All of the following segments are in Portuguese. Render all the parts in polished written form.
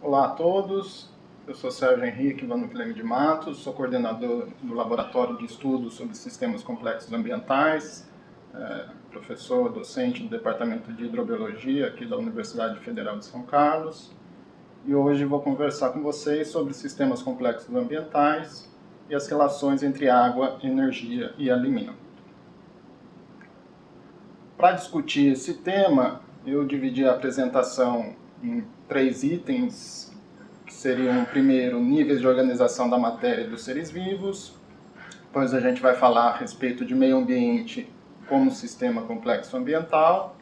Olá a todos, eu sou Sérgio Henrique Vanucleme de Matos, sou coordenador do Laboratório de Estudos sobre Sistemas Complexos Ambientais, professor docente do Departamento de Hidrobiologia aqui da Universidade Federal de São Carlos, e hoje vou conversar com vocês sobre sistemas complexos ambientais e as relações entre água, energia e alimento. Para discutir esse tema, eu dividi a apresentação em 3 itens, que seriam, primeiro, níveis de organização da matéria e dos seres vivos, depois a gente vai falar a respeito de meio ambiente como sistema complexo ambiental,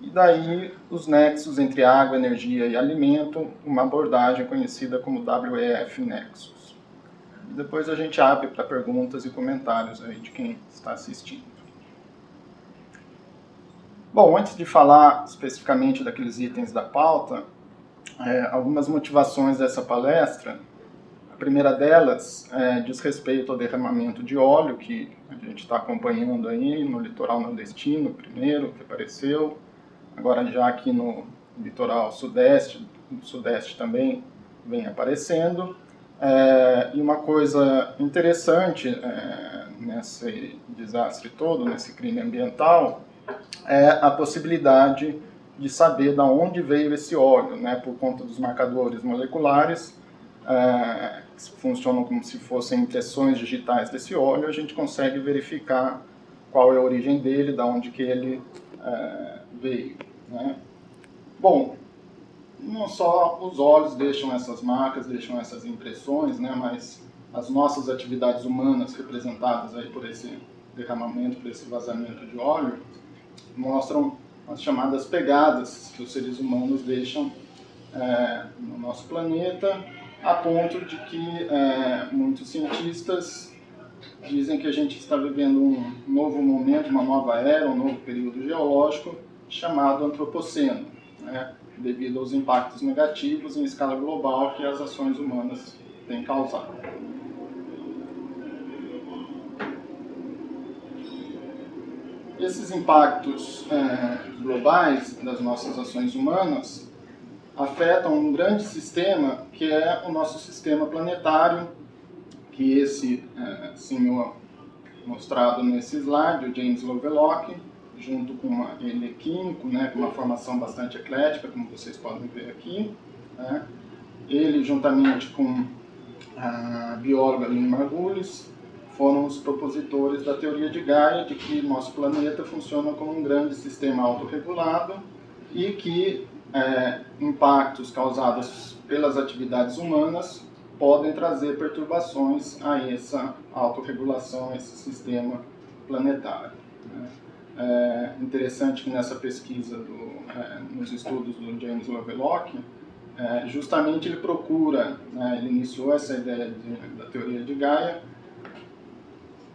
e daí os nexos entre água, energia e alimento, uma abordagem conhecida como WEF Nexus. E depois a gente abre para perguntas e comentários aí de quem está assistindo. Bom, antes de falar especificamente daqueles itens da pauta, algumas motivações dessa palestra. A primeira delas diz respeito ao derramamento de óleo que a gente está acompanhando aí no litoral nordestino, primeiro que apareceu, agora já aqui no litoral sudeste, no sudeste também vem aparecendo. E uma coisa interessante nesse desastre todo, nesse crime ambiental, é a possibilidade de saber de onde veio esse óleo, né, por conta dos marcadores moleculares, que funcionam como se fossem impressões digitais desse óleo, a gente consegue verificar qual é a origem dele, de onde que ele veio. Né? Bom, não só os óleos deixam essas marcas, deixam essas impressões, né, mas as nossas atividades humanas representadas aí por esse derramamento, por esse vazamento de óleo, mostram as chamadas pegadas que os seres humanos deixam no nosso planeta, a ponto de que muitos cientistas dizem que a gente está vivendo um novo momento, uma nova era, um novo período geológico chamado Antropoceno, né, devido aos impactos negativos em escala global que as ações humanas têm causado. Esses impactos globais das nossas ações humanas afetam um grande sistema que é o nosso sistema planetário, que esse senhor mostrado nesse slide, o James Lovelock, junto com ele é químico, né, com uma formação bastante eclética, como vocês podem ver aqui. Né? Ele, juntamente com a bióloga Lynn Margulis, foram os propositores da teoria de Gaia, de que nosso planeta funciona como um grande sistema autorregulado e que impactos causados pelas atividades humanas podem trazer perturbações a essa autorregulação, a esse sistema planetário. É interessante que nessa pesquisa, nos estudos do James Lovelock, justamente ele procura, ele iniciou essa ideia da teoria de Gaia,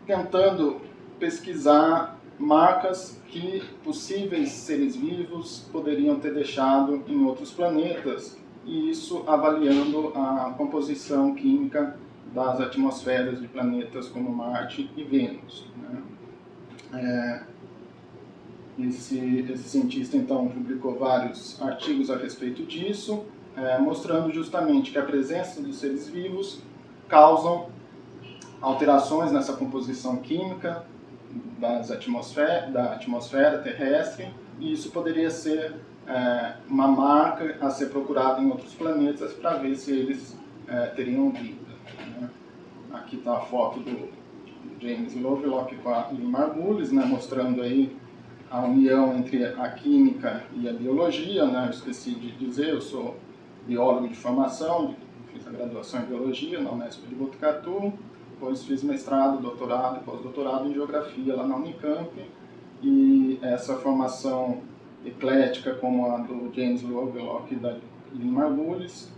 tentando pesquisar marcas que possíveis seres vivos poderiam ter deixado em outros planetas, e isso avaliando a composição química das atmosferas de planetas como Marte e Vênus. Né? Esse cientista, então, publicou vários artigos a respeito disso, mostrando justamente que a presença dos seres vivos causam alterações nessa composição química da atmosfera terrestre, e isso poderia ser uma marca a ser procurada em outros planetas para ver se eles teriam vida. Né? Aqui está a foto do James Lovelock com a Lynn Margulis, né, mostrando aí a união entre a química e a biologia. Né? Eu esqueci de dizer, eu sou biólogo de formação, fiz a graduação em biologia na Unesp de Botucatu, depois fiz mestrado, doutorado e pós-doutorado em geografia lá na Unicamp, e essa formação eclética como a do James Lovelock e da Lynn Margulis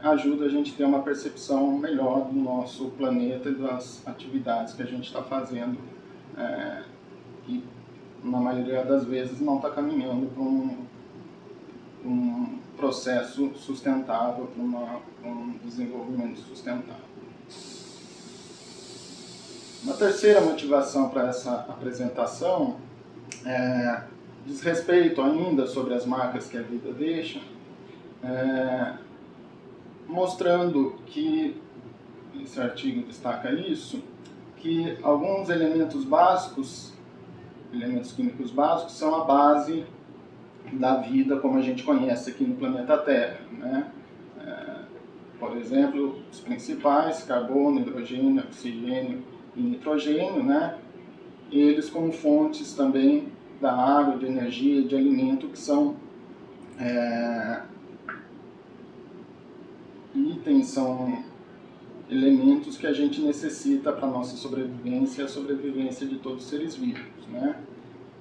ajuda a gente a ter uma percepção melhor do nosso planeta e das atividades que a gente está fazendo, e na maioria das vezes não está caminhando para um processo sustentável, para um desenvolvimento sustentável. Uma terceira motivação para essa apresentação diz respeito ainda sobre as marcas que a vida deixa, mostrando que, esse artigo destaca isso, que alguns elementos básicos, elementos químicos básicos, são a base da vida como a gente conhece aqui no planeta Terra, né? Por exemplo, os principais, carbono, hidrogênio, oxigênio e nitrogênio, né? Eles como fontes também da água, de energia, de alimento, que são itens, são elementos que a gente necessita para a nossa sobrevivência e a sobrevivência de todos os seres vivos, né?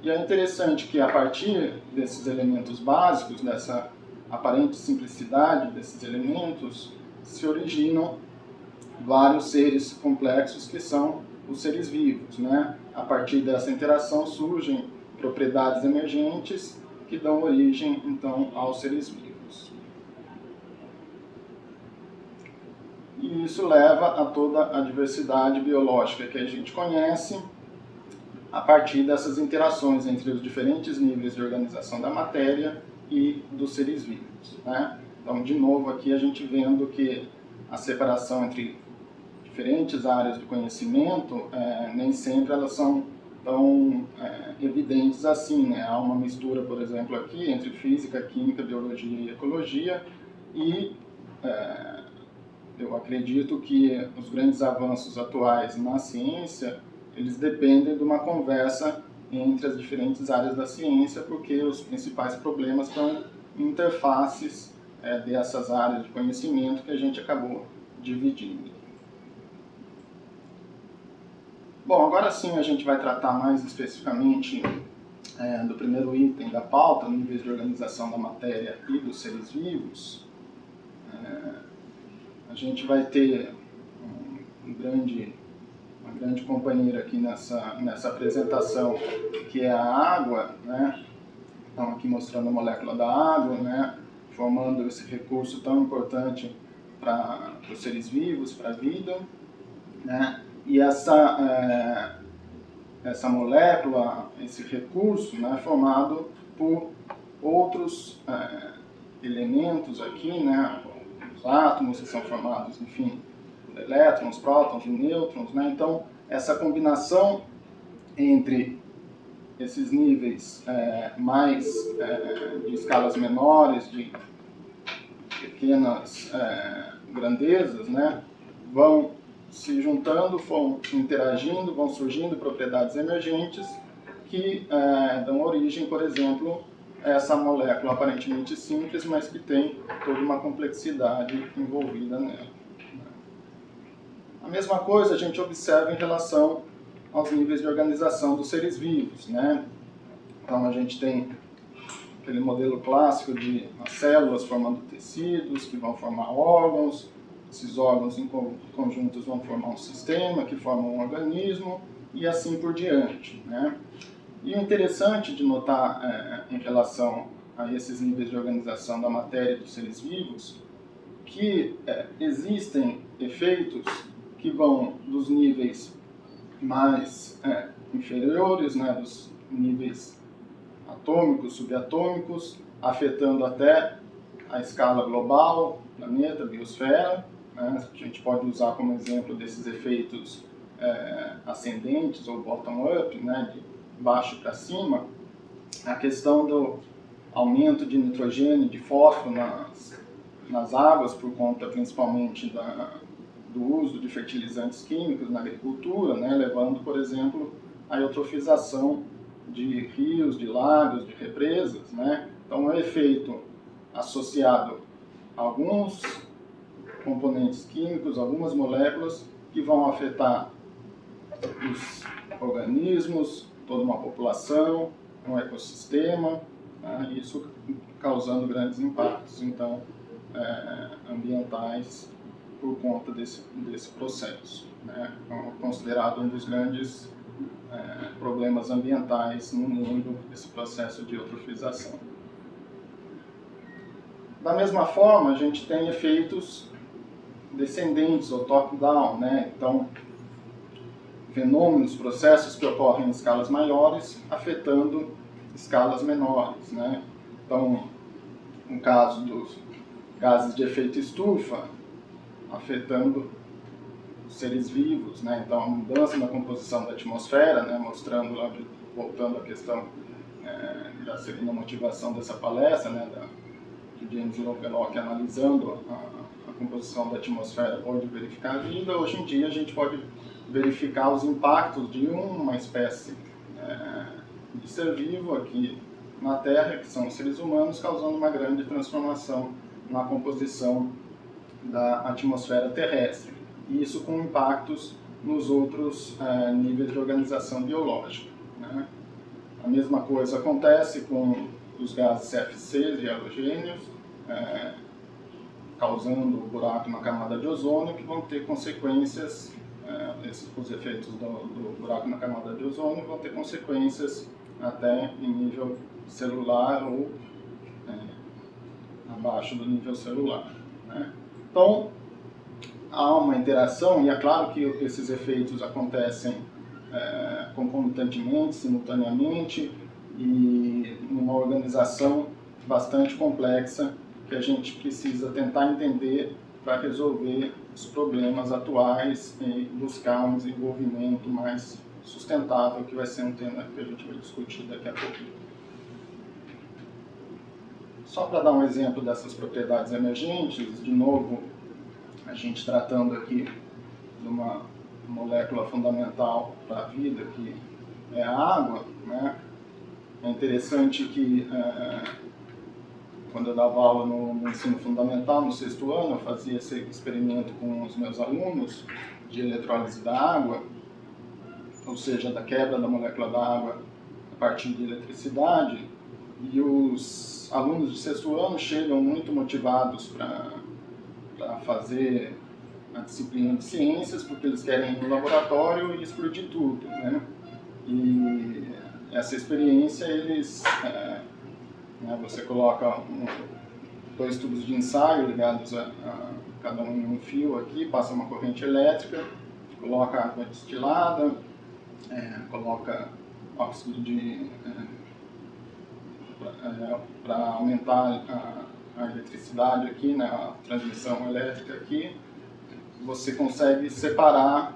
E é interessante que a partir desses elementos básicos, dessa aparente simplicidade desses elementos, se originam vários seres complexos que são os seres vivos, né? A partir dessa interação surgem propriedades emergentes que dão origem, então, aos seres vivos. E isso leva a toda a diversidade biológica que a gente conhece a partir dessas interações entre os diferentes níveis de organização da matéria e dos seres vivos, né? Então, de novo, aqui a gente vendo que a separação entre diferentes áreas do conhecimento, nem sempre elas são tão evidentes assim, né? Há uma mistura, por exemplo, aqui entre física, química, biologia e ecologia, e eu acredito que os grandes avanços atuais na ciência, eles dependem de uma conversa entre as diferentes áreas da ciência, porque os principais problemas estão em interfaces dessas áreas de conhecimento que a gente acabou dividindo. Bom, agora sim a gente vai tratar mais especificamente do primeiro item da pauta, níveis de organização da matéria e dos seres vivos. A gente vai ter uma grande companheira aqui nessa apresentação, que é a água, né? Então, aqui mostrando a molécula da água, né? Formando esse recurso tão importante para os seres vivos, para a vida, né? E essa molécula, esse recurso, né, formado por outros elementos aqui, né? Os átomos que são formados, enfim, por elétrons, prótons e nêutrons, né? Então, essa combinação entre esses níveis de escalas menores, de pequenas grandezas, né, vão se juntando, vão interagindo, vão surgindo propriedades emergentes que dão origem, por exemplo, a essa molécula aparentemente simples, mas que tem toda uma complexidade envolvida nela. A mesma coisa a gente observa em relação aos níveis de organização dos seres vivos, né? Então a gente tem aquele modelo clássico de as células formando tecidos que vão formar órgãos, esses órgãos em conjuntos vão formar um sistema que forma um organismo e assim por diante, né? E o interessante de notar em relação a esses níveis de organização da matéria dos seres vivos, que existem efeitos que vão dos níveis mais inferiores, né, dos níveis atômicos, subatômicos, afetando até a escala global, planeta, biosfera, né? A gente pode usar como exemplo desses efeitos ascendentes ou bottom-up, né, de baixo para cima, a questão do aumento de nitrogênio, de fósforo nas águas, por conta principalmente do uso de fertilizantes químicos na agricultura, né, levando, por exemplo, à eutrofização de rios, de lagos, de represas, né? Então, é um efeito associado a alguns componentes químicos, algumas moléculas que vão afetar os organismos, toda uma população, um ecossistema, né? Isso causando grandes impactos, então, ambientais por conta desse processo, né? Considerado um dos grandes problemas ambientais no mundo, esse processo de eutrofização. Da mesma forma, a gente tem efeitos descendentes ou top-down, né? Então, fenômenos, processos que ocorrem em escalas maiores, afetando escalas menores, né? Então, no caso gases de efeito estufa afetando os seres vivos, né? Então, a mudança na composição da atmosfera, né? Mostrando lá, voltando à questão da segunda motivação dessa palestra, né? De James Lovelock analisando a composição da atmosfera, pode verificar a vida. Hoje em dia a gente pode verificar os impactos de uma espécie de ser vivo aqui na Terra, que são os seres humanos, causando uma grande transformação na composição da atmosfera terrestre. E isso com impactos nos outros níveis de organização biológica, né? A mesma coisa acontece com os gases CFCs e halogênios, causando buraco na camada de ozônio, que vão ter consequências, os efeitos do buraco na camada de ozônio vão ter consequências até em nível celular ou abaixo do nível celular, né? Então, há uma interação, e é claro que esses efeitos acontecem concomitantemente, simultaneamente, e numa organização bastante complexa que a gente precisa tentar entender para resolver os problemas atuais e buscar um desenvolvimento mais sustentável, que vai ser um tema que a gente vai discutir daqui a pouco. Só para dar um exemplo dessas propriedades emergentes, de novo, a gente tratando aqui de uma molécula fundamental para a vida, que é a água, né? É interessante que quando eu dava aula no ensino fundamental, no 6º ano, eu fazia esse experimento com os meus alunos de eletrólise da água, ou seja, da quebra da molécula da água a partir de eletricidade, e os alunos de 6º ano chegam muito motivados para fazer a disciplina de ciências, porque eles querem ir no laboratório e explodir tudo, né? E essa experiência, você coloca 2 tubos de ensaio ligados a cada um em um fio aqui, passa uma corrente elétrica, coloca água destilada, coloca óxido para aumentar a eletricidade aqui, né, a transmissão elétrica aqui. Você consegue separar,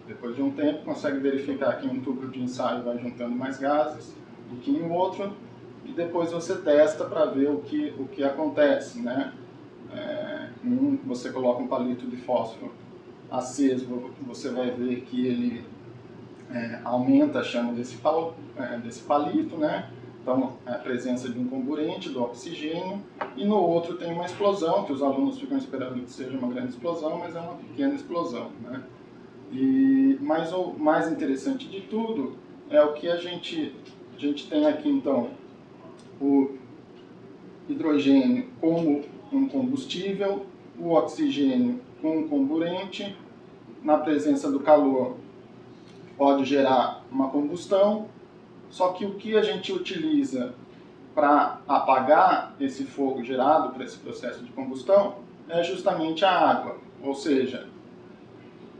depois de um tempo, consegue verificar que um tubo de ensaio vai juntando mais gases do que em outro, e depois você testa para ver o que acontece, né? Você coloca um palito de fósforo aceso, você vai ver que ele aumenta a chama desse palito, né? Então, a presença de um comburente, do oxigênio, e no outro tem uma explosão, que os alunos ficam esperando que seja uma grande explosão, mas é uma pequena explosão, né? Mas o mais interessante de tudo é o que a gente tem aqui, então, o hidrogênio como um combustível, o oxigênio com um comburente. Na presença do calor pode gerar uma combustão, só que o que a gente utiliza para apagar esse fogo gerado por esse processo de combustão é justamente a água, ou seja,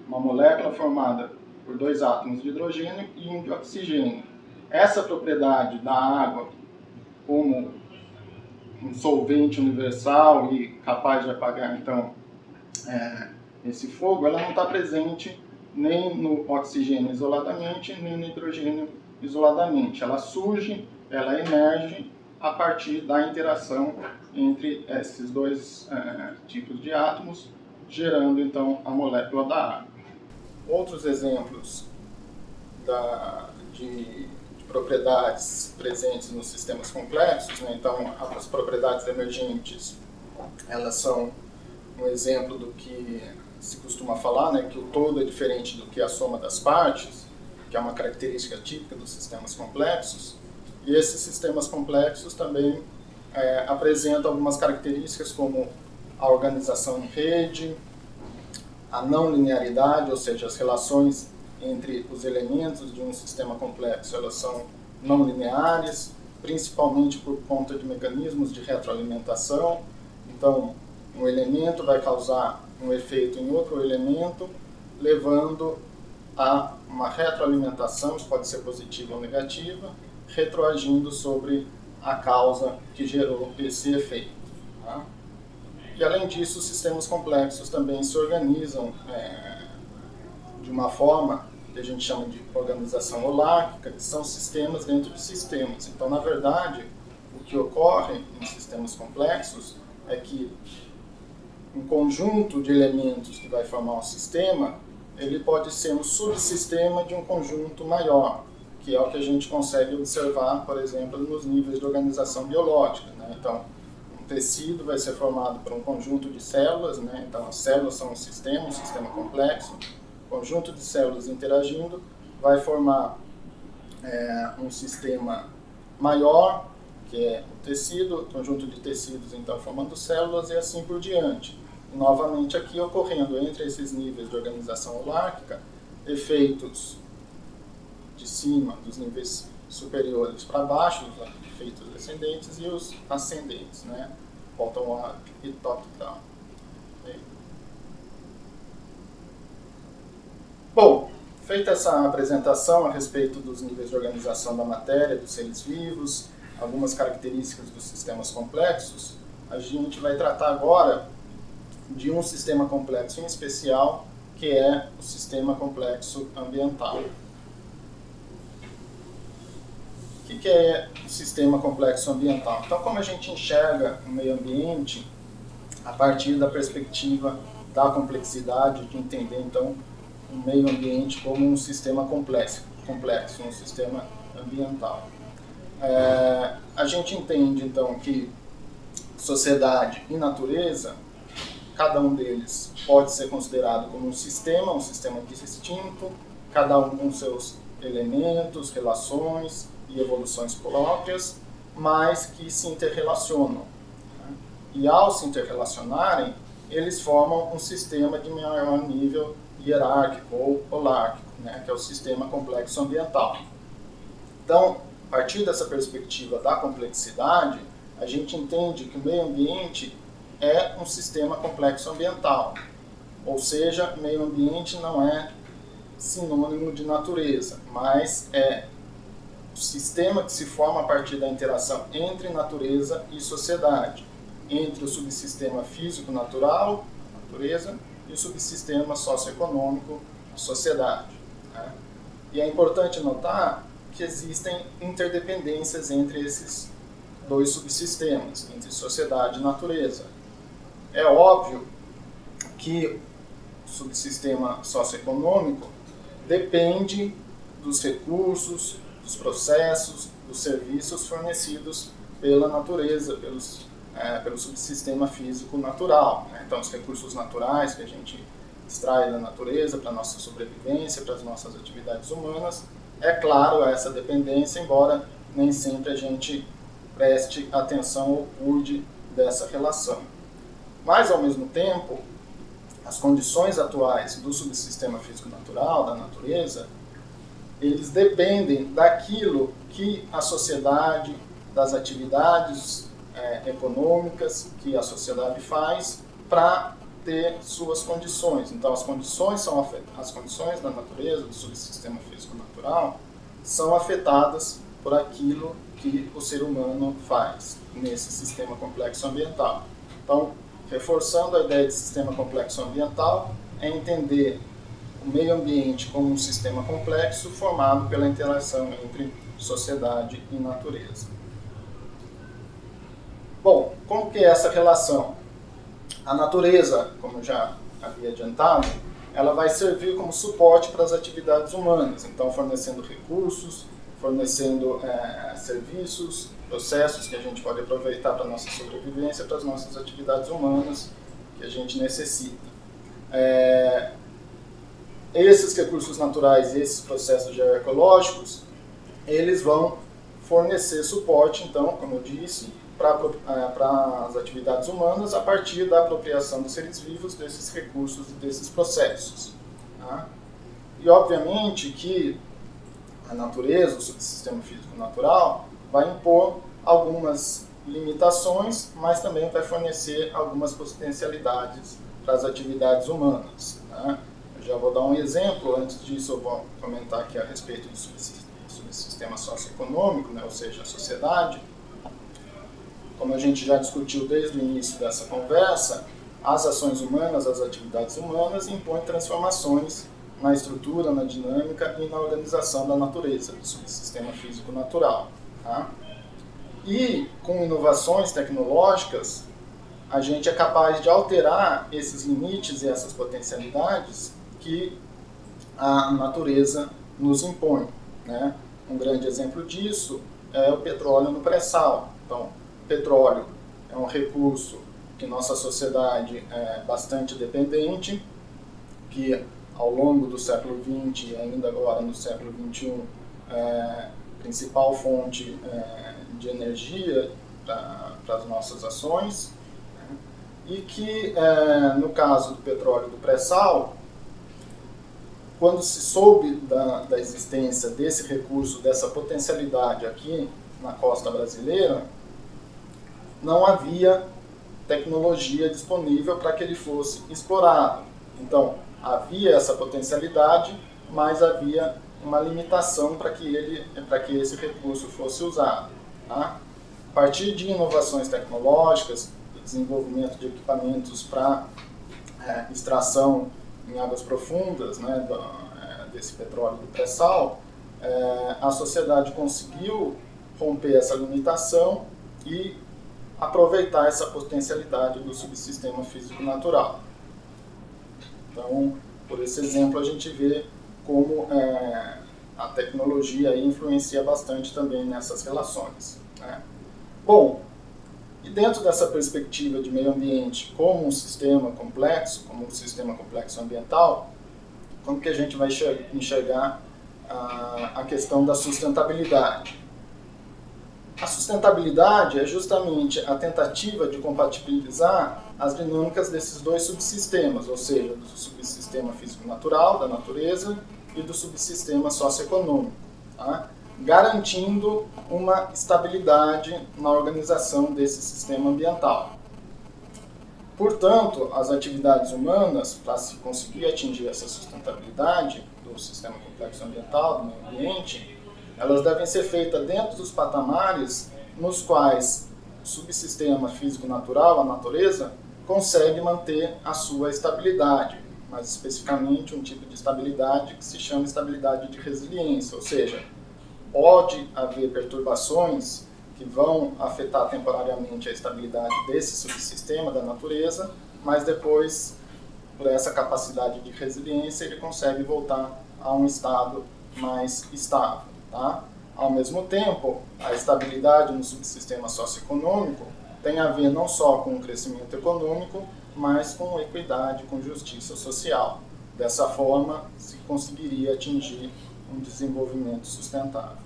uma molécula formada por 2 átomos de hidrogênio e um de oxigênio. Essa propriedade da água como um solvente universal e capaz de apagar, então, esse fogo, ela não está presente nem no oxigênio isoladamente, nem no hidrogênio isoladamente. Ela surge, ela emerge a partir da interação entre esses 2 tipos de átomos, gerando, então, a molécula da água. Outros exemplos de propriedades presentes nos sistemas complexos, né? Então, as propriedades emergentes, elas são um exemplo do que se costuma falar, né? Que o todo é diferente do que a soma das partes, que é uma característica típica dos sistemas complexos. E esses sistemas complexos também apresentam algumas características como a organização em rede, a não linearidade, ou seja, as relações entre os elementos de um sistema complexo, elas são não lineares, principalmente por conta de mecanismos de retroalimentação. Então, um elemento vai causar um efeito em outro elemento, levando a uma retroalimentação, que pode ser positiva ou negativa, retroagindo sobre a causa que gerou esse efeito, tá? E, além disso, os sistemas complexos também se organizam de uma forma que a gente chama de organização holárquica, que são sistemas dentro de sistemas. Então, na verdade, o que ocorre em sistemas complexos é que um conjunto de elementos que vai formar um sistema, ele pode ser um subsistema de um conjunto maior, que é o que a gente consegue observar, por exemplo, nos níveis de organização biológica, né? Então, um tecido vai ser formado por um conjunto de células, né? Então, as células são um sistema complexo. O conjunto de células interagindo vai formar um sistema maior, que é o tecido, o conjunto de tecidos, então, formando células e assim por diante. E, novamente, aqui ocorrendo entre esses níveis de organização holárquica, efeitos de cima, dos níveis superiores para baixo, os efeitos descendentes e os ascendentes, né? Bottom-up e top-down. Bom, feita essa apresentação a respeito dos níveis de organização da matéria, dos seres vivos, algumas características dos sistemas complexos, a gente vai tratar agora de um sistema complexo em especial, que é o sistema complexo ambiental. O que é o sistema complexo ambiental? Então, como a gente enxerga o meio ambiente a partir da perspectiva da complexidade, de entender, então, o meio ambiente como um sistema complexo, um sistema ambiental. A gente entende, então, que sociedade e natureza, cada um deles pode ser considerado como um sistema distinto, cada um com seus elementos, relações e evoluções próprias, mas que se interrelacionam. E ao se interrelacionarem, eles formam um sistema de maior nível hierárquico ou holárquico, né, que é o sistema complexo ambiental. Então, a partir dessa perspectiva da complexidade, a gente entende que o meio ambiente é um sistema complexo ambiental, ou seja, meio ambiente não é sinônimo de natureza, mas é o sistema que se forma a partir da interação entre natureza e sociedade, entre o subsistema físico-natural, natureza, e o subsistema socioeconômico, sociedade. Né? E é importante notar que existem interdependências entre esses dois subsistemas, entre sociedade e natureza. É óbvio que o subsistema socioeconômico depende dos recursos, dos processos, dos serviços fornecidos pela natureza, pelo subsistema físico natural. Né? Então, os recursos naturais que a gente extrai da natureza para a nossa sobrevivência, para as nossas atividades humanas, é claro essa dependência, embora nem sempre a gente preste atenção ou cuide dessa relação. Mas, ao mesmo tempo, as condições atuais do subsistema físico-natural, da natureza, eles dependem daquilo que a sociedade, das atividades econômicas que a sociedade faz para ter suas condições. Então, as condições da natureza, do subsistema físico-natural, são afetadas por aquilo que o ser humano faz nesse sistema complexo ambiental. Então, reforçando a ideia de sistema complexo ambiental, é entender o meio ambiente como um sistema complexo formado pela interação entre sociedade e natureza. Bom, como que é essa relação? A natureza, como eu já havia adiantado, ela vai servir como suporte para as atividades humanas, então fornecendo recursos, fornecendo serviços, processos que a gente pode aproveitar para a nossa sobrevivência, para as nossas atividades humanas que a gente necessita. Esses recursos naturais e esses processos geoecológicos, eles vão fornecer suporte, então, como eu disse, para as atividades humanas a partir da apropriação dos seres vivos desses recursos e desses processos. Tá? E, obviamente, que a natureza, o subsistema físico-natural, vai impor algumas limitações, mas também vai fornecer algumas potencialidades para as atividades humanas. Tá? Eu já vou dar um exemplo, antes disso eu vou comentar aqui a respeito do subsistema socioeconômico, né, ou seja, a sociedade. como a gente já discutiu desde o início dessa conversa, as ações humanas, as atividades humanas impõem transformações na estrutura, na dinâmica e na organização da natureza, do subsistema físico natural. Tá? E com inovações tecnológicas, a gente é capaz de alterar esses limites e essas potencialidades que a natureza nos impõe. Né? Um grande exemplo disso é o petróleo no pré-sal. Então, o petróleo é um recurso que nossa sociedade é bastante dependente, que ao longo do século XX e ainda agora no século XXI é principal fonte de energia para as nossas ações, né? E que, no caso do petróleo do pré-sal, quando se soube da existência desse recurso, dessa potencialidade aqui na costa brasileira, não havia tecnologia disponível para que ele fosse explorado. Então, havia essa potencialidade, mas havia uma limitação para que esse recurso fosse usado. Tá? A partir de inovações tecnológicas, desenvolvimento de equipamentos para extração em águas profundas, né, desse petróleo do pré-sal, a sociedade conseguiu romper essa limitação e aproveitar essa potencialidade do subsistema físico natural. Então, por esse exemplo, a gente vê como a tecnologia aí influencia bastante também nessas relações. Né? Bom, e dentro dessa perspectiva de meio ambiente como um sistema complexo ambiental, como que a gente vai enxergar a questão da sustentabilidade? A sustentabilidade é justamente a tentativa de compatibilizar as dinâmicas desses dois subsistemas, ou seja, do subsistema físico-natural, da natureza, e do subsistema socioeconômico, tá? Garantindo uma estabilidade na organização desse sistema ambiental. Portanto, as atividades humanas, para se conseguir atingir essa sustentabilidade do sistema complexo ambiental, do meio ambiente, elas devem ser feitas dentro dos patamares nos quais o subsistema físico-natural, a natureza, consegue manter a sua estabilidade, mais especificamente um tipo de estabilidade que se chama estabilidade de resiliência, ou seja, pode haver perturbações que vão afetar temporariamente a estabilidade desse subsistema da natureza, mas depois, por essa capacidade de resiliência, ele consegue voltar a um estado mais estável. Tá? Ao mesmo tempo, a estabilidade no subsistema socioeconômico tem a ver não só com o crescimento econômico, mas com equidade, com justiça social. Dessa forma, se conseguiria atingir um desenvolvimento sustentável.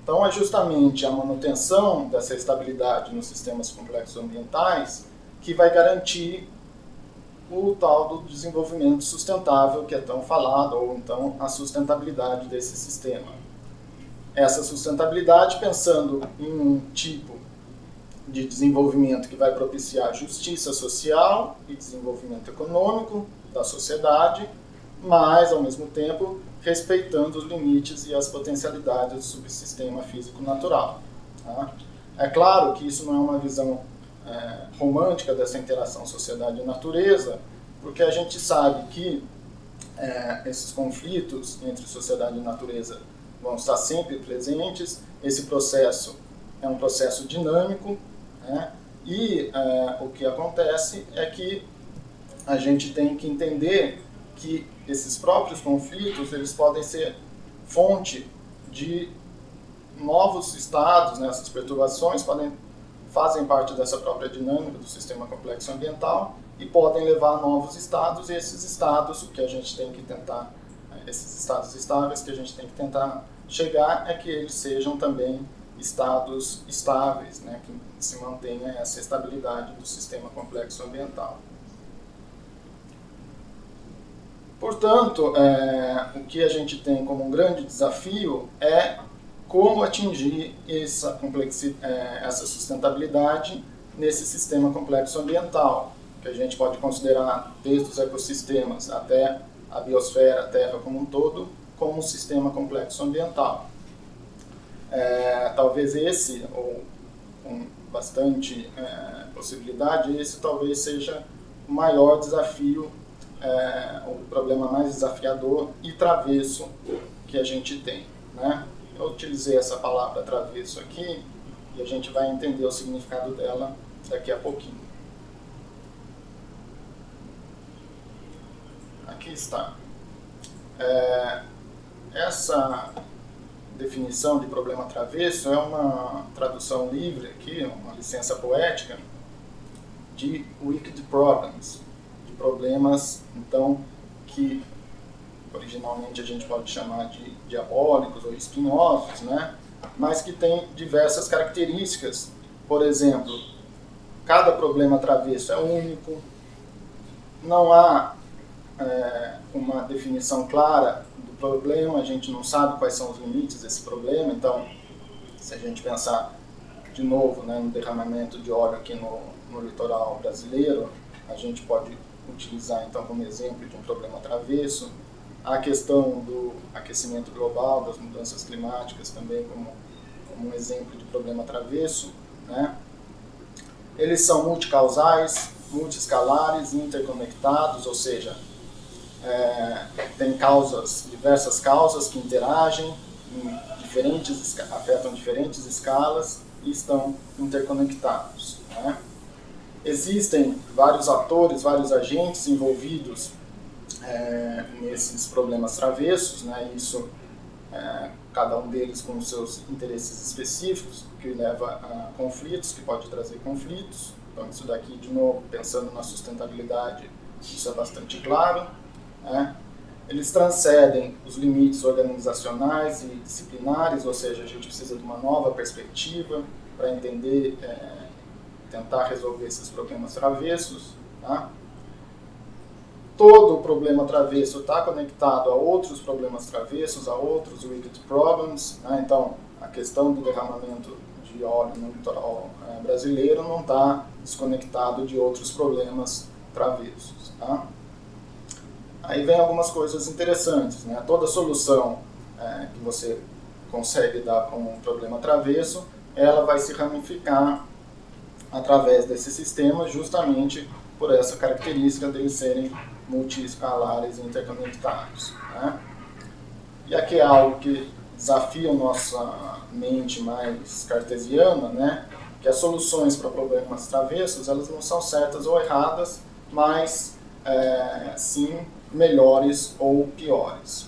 Então, é justamente a manutenção dessa estabilidade nos sistemas complexos ambientais que vai garantir o tal do desenvolvimento sustentável que é tão falado, ou então a sustentabilidade desse sistema. Essa sustentabilidade pensando em um tipo de desenvolvimento que vai propiciar justiça social e desenvolvimento econômico da sociedade, mas, ao mesmo tempo, respeitando os limites e as potencialidades do subsistema físico-natural. Tá? É claro que isso não é uma visão romântica dessa interação sociedade e natureza, porque a gente sabe que esses conflitos entre sociedade e natureza vão estar sempre presentes. Esse processo é um processo dinâmico, né? E o que acontece é que a gente tem que entender que esses próprios conflitos eles podem ser fonte de novos estados, né? Essas perturbações fazem parte dessa própria dinâmica do sistema complexo ambiental e podem levar a novos estados, e esses estados, o que a gente tem que tentar, esses estados estáveis que a gente tem que tentar chegar é que eles sejam também estados estáveis, né, que se mantenha essa estabilidade do sistema complexo ambiental. Portanto, o que a gente tem como um grande desafio é como atingir essa sustentabilidade nesse sistema complexo ambiental, que a gente pode considerar desde os ecossistemas até a biosfera, a Terra como um todo, como um sistema complexo ambiental. Talvez esse, ou com bastante possibilidade, esse talvez seja o maior desafio, o problema mais desafiador e travesso que a gente tem, né? Eu utilizei essa palavra travesso aqui e a gente vai entender o significado dela daqui a pouquinho. Aqui está. Essa definição de problema travesso é uma tradução livre aqui, uma licença poética de wicked problems, de problemas, então, que originalmente a gente pode chamar de diabólicos ou espinhosos, né? Mas que tem diversas características. Por exemplo, cada problema travesso é único, não há uma definição clara do problema, a gente não sabe quais são os limites desse problema. Então, se a gente pensar de novo, né, no derramamento de óleo aqui no litoral brasileiro, a gente pode utilizar então como exemplo de um problema travesso. A questão do aquecimento global, das mudanças climáticas também como um exemplo de problema travesso, né? Eles são multicausais, multiscalares, interconectados, ou seja, tem diversas causas que interagem, afetam diferentes escalas e estão interconectados, né? Existem vários atores, vários agentes envolvidos nesses problemas travessos, né? Isso, cada um deles com seus interesses específicos, que leva a conflitos, que pode trazer conflitos. Então, isso daqui, de novo, pensando na sustentabilidade, isso é bastante claro, né? Eles transcendem os limites organizacionais e disciplinares, ou seja, a gente precisa de uma nova perspectiva para entender, tentar resolver esses problemas travessos, tá? Todo problema travesso está conectado a outros problemas travessos, a outros wicked problems, né? Então, a questão do derramamento de óleo no litoral brasileiro não está desconectado de outros problemas travessos, tá? Aí vem algumas coisas interessantes, né? Toda solução que você consegue dar para um problema travesso, ela vai se ramificar através desse sistema, justamente por essa característica deles serem multiescalares e interconectados, né? E aqui é algo que desafia a nossa mente mais cartesiana, né? Que as soluções para problemas travessos, elas não são certas ou erradas, mas sim melhores ou piores.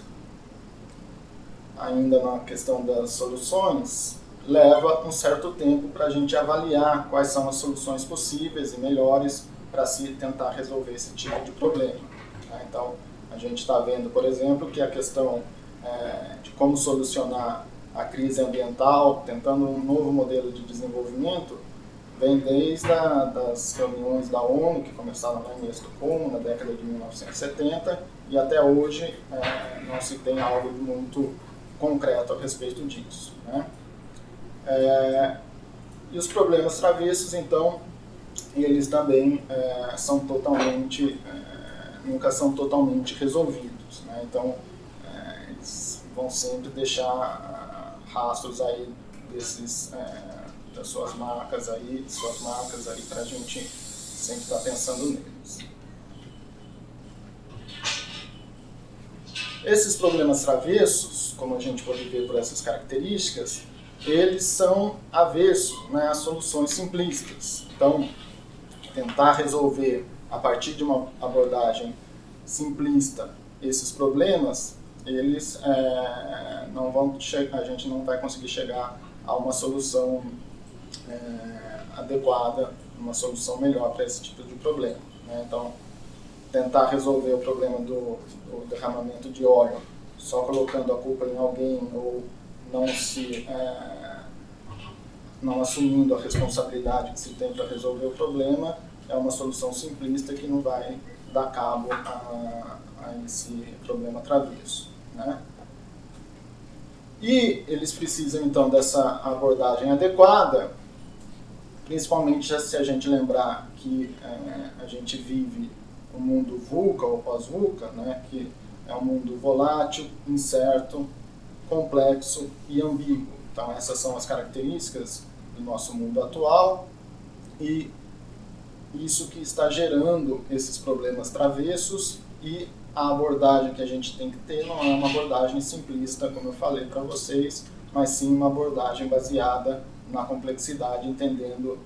Ainda na questão das soluções, leva um certo tempo para a gente avaliar quais são as soluções possíveis e melhores para se tentar resolver esse tipo de problema, né? Então, a gente está vendo, por exemplo, que a questão de como solucionar a crise ambiental, tentando um novo modelo de desenvolvimento, vem desde das reuniões da ONU, que começaram lá em Estocolmo, na década de 1970, e até hoje não se tem algo muito concreto a respeito disso, né? E os problemas travessos, então, eles também nunca são totalmente resolvidos, né? Então, eles vão sempre deixar rastros aí das suas marcas aí para a gente sempre estar pensando neles. Esses problemas travessos, como a gente pode ver por essas características, eles são avessos, né, às soluções simplistas. Então, tentar resolver a partir de uma abordagem simplista esses problemas, eles a gente não vai conseguir chegar a uma solução adequada, uma solução melhor para esse tipo de problema, né? Então, tentar resolver o problema do derramamento de óleo só colocando a culpa em alguém ou não assumindo a responsabilidade que se tem para resolver o problema, é uma solução simplista que não vai dar cabo a esse problema travesso, né? E eles precisam, então, dessa abordagem adequada, principalmente se a gente lembrar que a gente vive um mundo VUCA ou pós-VUCA, né, que é um mundo volátil, incerto, complexo e ambíguo, Então essas são as características do nosso mundo atual e isso que está gerando esses problemas travessos, e a abordagem que a gente tem que ter não é uma abordagem simplista, como eu falei para vocês, mas sim uma abordagem baseada na complexidade, entendendo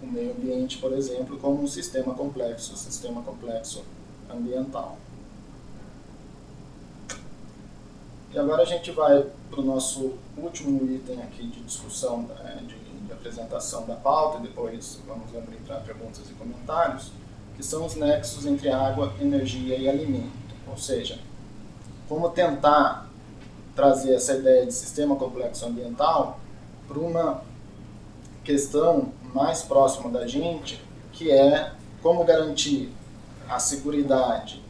o meio ambiente, por exemplo, como um sistema complexo ambiental. E agora a gente vai para o nosso último item aqui de discussão, de apresentação da pauta, e depois vamos abrir para perguntas e comentários, que são os nexos entre água, energia e alimento. Ou seja, como tentar trazer essa ideia de sistema complexo ambiental para uma questão mais próxima da gente, que é como garantir a seguridade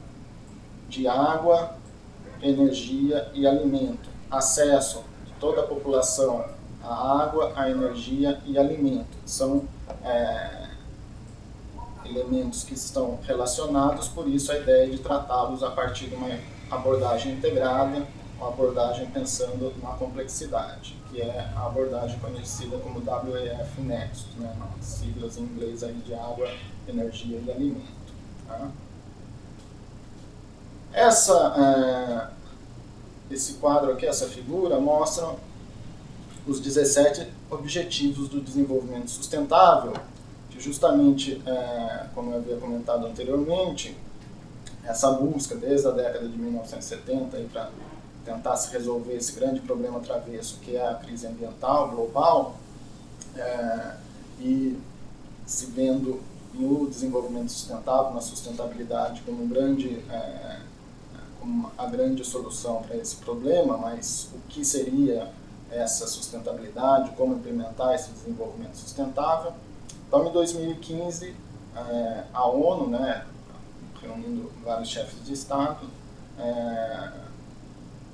de água, energia e alimento, acesso de toda a população à água, à energia e alimento. São elementos que estão relacionados, por isso a ideia de tratá-los a partir de uma abordagem integrada, uma abordagem pensando na complexidade, que é a abordagem conhecida como WEF Nexus, né, siglas em inglês aí de água, energia e alimento. Tá? Esse quadro aqui, essa figura, mostra os 17 Objetivos do Desenvolvimento Sustentável, que justamente, como eu havia comentado anteriormente, essa busca desde a década de 1970 para tentar se resolver esse grande problema travesso, que é a crise ambiental global, e se vendo no desenvolvimento sustentável, na sustentabilidade, como como a grande solução para esse problema, mas o que seria essa sustentabilidade, como implementar esse desenvolvimento sustentável. Então, em 2015, a ONU, né, reunindo vários chefes de Estado,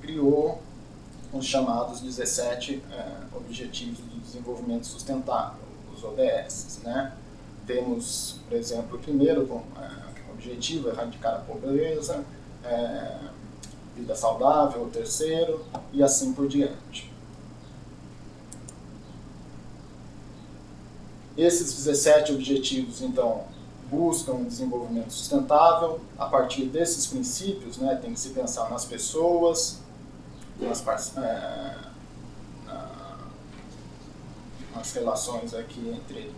criou os chamados 17 Objetivos do Desenvolvimento Sustentável, os ODS. Né? Temos, por exemplo, o primeiro objetivo, erradicar a pobreza, vida saudável, o terceiro, e assim por diante. Esses 17 objetivos, então, buscam um desenvolvimento sustentável. A partir desses princípios, né, tem que se pensar nas pessoas, nas relações aqui entre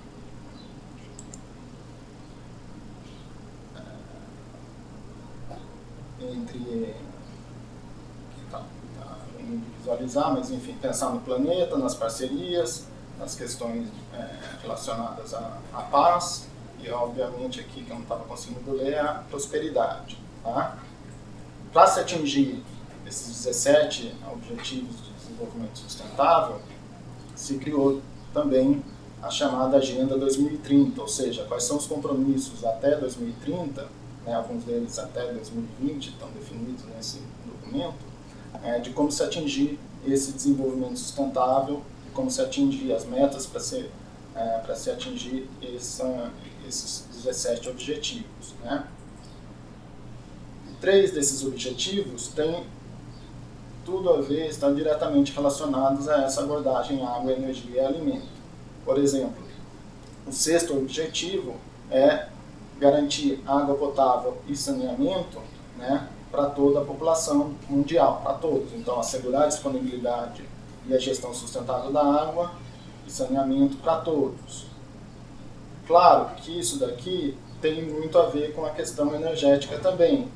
visualizar, mas enfim, pensar no planeta, nas parcerias, nas questões relacionadas à paz e, obviamente, aqui que eu não estava conseguindo ler, a prosperidade. Tá? Para se atingir esses 17 Objetivos de Desenvolvimento Sustentável, se criou também a chamada Agenda 2030, ou seja, quais são os compromissos até 2030, né, alguns deles até 2020 estão definidos nesse documento, de como se atingir esse desenvolvimento sustentável, como se atingir as metas para se atingir esses 17 objetivos. Né? 3 desses objetivos têm tudo a ver, estão diretamente relacionados a essa abordagem água, energia e alimento. Por exemplo, o 6º objetivo é garantir água potável e saneamento, né, para toda a população mundial, para todos. Então, assegurar a disponibilidade e a gestão sustentável da água e saneamento para todos. Claro que isso daqui tem muito a ver com a questão energética também.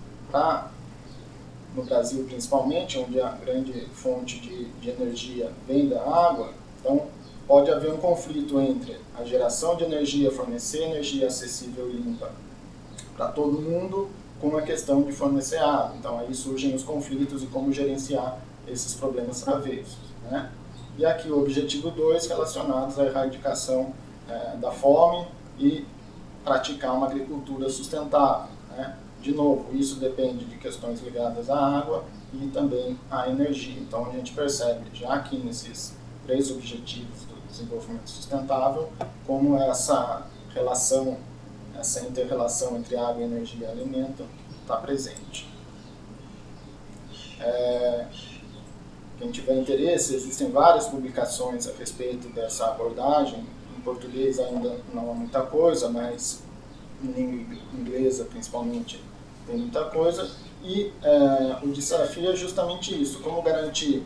No Brasil, principalmente, onde a grande fonte de energia vem da água, então pode haver um conflito entre a geração de energia, fornecer energia acessível e limpa para todo mundo, com a questão de fornecer água. Então aí surgem os conflitos e como gerenciar esses problemas travessos. Né? E aqui o objetivo 2, relacionados à erradicação da fome e praticar uma agricultura sustentável. Né? De novo, isso depende de questões ligadas à água e também à energia. Então a gente percebe, já aqui nesses 3 objetivos do desenvolvimento sustentável, como essa relação, essa inter-relação entre água, energia e alimento está presente. quem tiver interesse, existem várias publicações a respeito dessa abordagem. Em português ainda não há muita coisa, mas em língua inglesa, principalmente, tem muita coisa. E o desafio é justamente isso, como garantir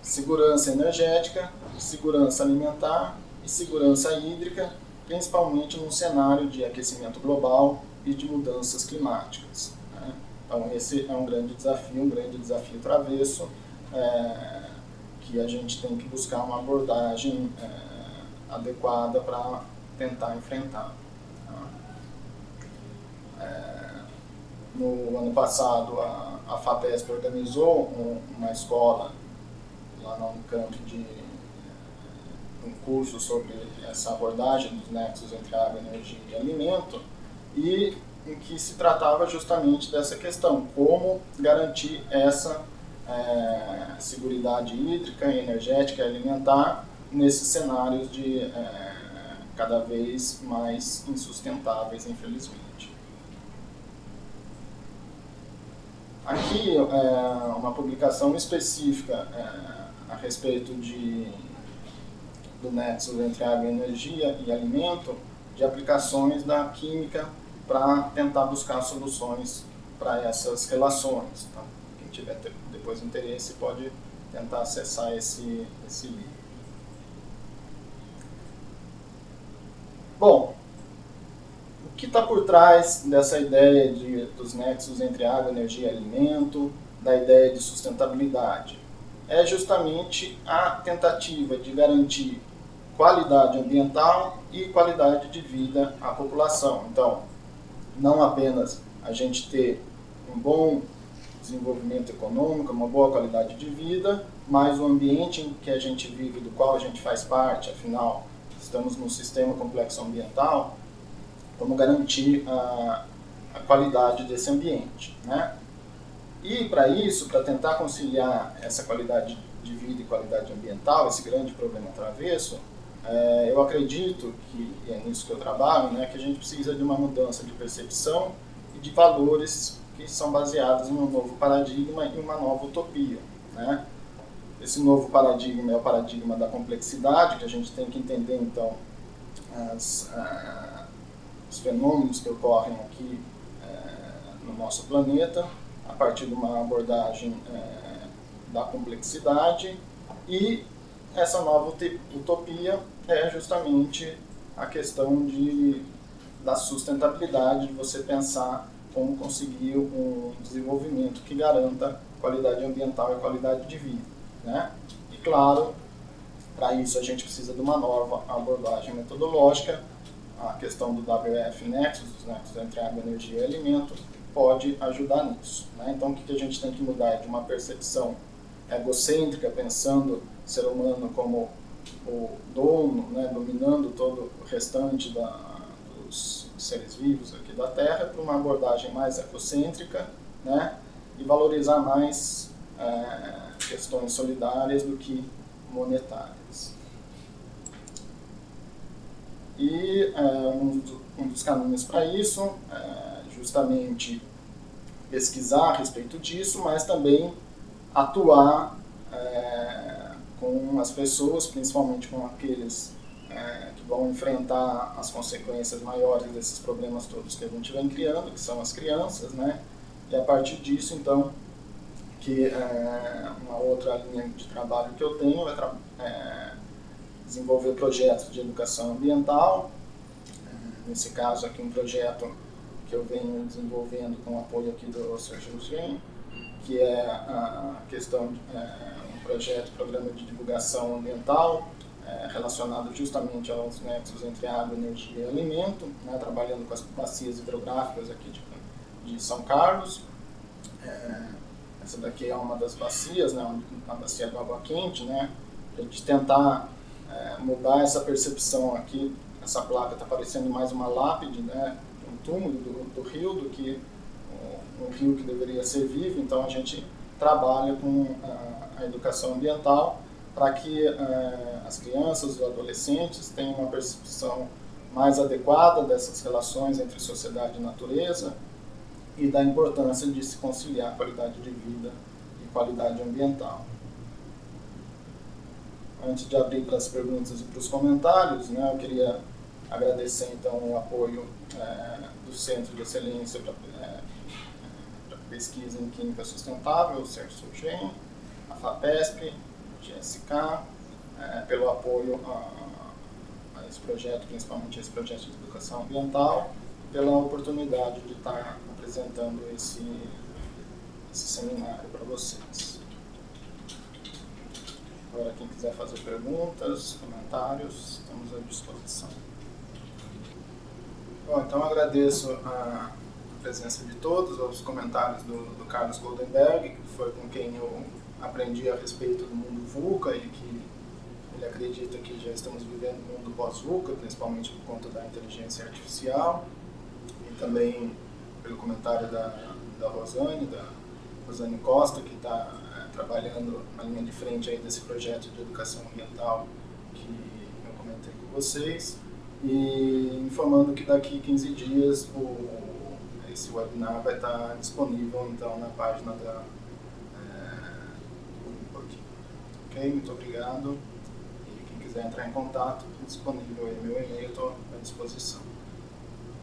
segurança energética, segurança alimentar e segurança hídrica, principalmente num cenário de aquecimento global e de mudanças climáticas, né? Então esse é um grande desafio travesso, que a gente tem que buscar uma abordagem adequada para tentar enfrentar. No ano passado, a FAPESP organizou uma escola lá na Unicamp um curso sobre essa abordagem dos nexos entre água, energia e alimento, e em que se tratava justamente dessa questão, como garantir essa seguridade hídrica, energética e alimentar nesses cenários de cada vez mais insustentáveis, infelizmente. Aqui uma publicação específica a respeito do nexo entre água, energia e alimento, de aplicações da química para tentar buscar soluções para essas relações. Então, quem tiver depois interesse pode tentar acessar esse livro. Bom, o que está por trás dessa ideia dos nexos entre água, energia e alimento, da ideia de sustentabilidade? É justamente a tentativa de garantir qualidade ambiental e qualidade de vida à população. Então, não apenas a gente ter um bom desenvolvimento econômico, uma boa qualidade de vida, mas o ambiente em que a gente vive, do qual a gente faz parte, afinal, estamos num sistema complexo ambiental, como garantir a qualidade desse ambiente, né? E para isso, para tentar conciliar essa qualidade de vida e qualidade ambiental, esse grande problema travesso, eu acredito que, e é nisso que eu trabalho, né, que a gente precisa de uma mudança de percepção e de valores que são baseados em um novo paradigma e uma nova utopia, né? Esse novo paradigma é o paradigma da complexidade, que a gente tem que entender, então, os fenômenos que ocorrem aqui no nosso planeta, a partir de uma abordagem da complexidade, e essa nova utopia é justamente a questão da sustentabilidade, de você pensar como conseguir um desenvolvimento que garanta qualidade ambiental e qualidade de vida, né? E claro, para isso a gente precisa de uma nova abordagem metodológica. A questão do WF Nexus, dos nexos entre água, energia e alimento, pode ajudar nisso, né? Então o que a gente tem que mudar é de uma percepção egocêntrica, pensando o ser humano como o dono, né, dominando todo o restante dos seres vivos aqui da Terra, para uma abordagem mais ecocêntrica, né, e valorizar mais questões solidárias do que monetárias. E um dos caminhos para isso é justamente pesquisar a respeito disso, mas também atuar com as pessoas, principalmente com aqueles que vão enfrentar as consequências maiores desses problemas todos que a gente vem criando, que são as crianças, né? E a partir disso, então, que uma outra linha de trabalho que eu tenho é desenvolver projetos de educação ambiental. Nesse caso aqui, um projeto que eu venho desenvolvendo com o apoio aqui do Sérgio Gen, que é a questão de um programa de divulgação ambiental relacionado justamente aos nexos entre água, energia e alimento, né, trabalhando com as bacias hidrográficas aqui de São Carlos. Essa daqui é uma das bacias, né, a bacia do Água Quente, né, a gente tentar mudar essa percepção aqui. Essa placa está parecendo mais uma lápide, né, um túmulo do rio, do que um rio que deveria ser vivo. Então a gente trabalha com a educação ambiental para que as crianças e os adolescentes tenham uma percepção mais adequada dessas relações entre sociedade e natureza e da importância de se conciliar qualidade de vida e qualidade ambiental. Antes de abrir para as perguntas e para os comentários, né, eu queria agradecer então o apoio do Centro de Excelência para Pesquisa em Química Sustentável, o CERSUGEM, a FAPESP, GSK, pelo apoio a esse projeto, principalmente esse projeto de educação ambiental, pela oportunidade de estar apresentando esse seminário para vocês. Agora, quem quiser fazer perguntas, comentários, estamos à disposição. Bom, então agradeço a presença de todos, os comentários do Carlos Goldenberg, que foi com quem eu aprendi a respeito do mundo VUCA e que ele acredita que já estamos vivendo um mundo pós-VUCA, principalmente por conta da inteligência artificial, e também pelo comentário da Rosane Costa, que está trabalhando na linha de frente aí desse projeto de educação ambiental que eu comentei com vocês, e informando que daqui 15 dias esse webinar vai estar disponível então na página do grupo aqui. Ok? Muito obrigado. E quem quiser entrar em contato, disponível aí meu e-mail, estou à disposição.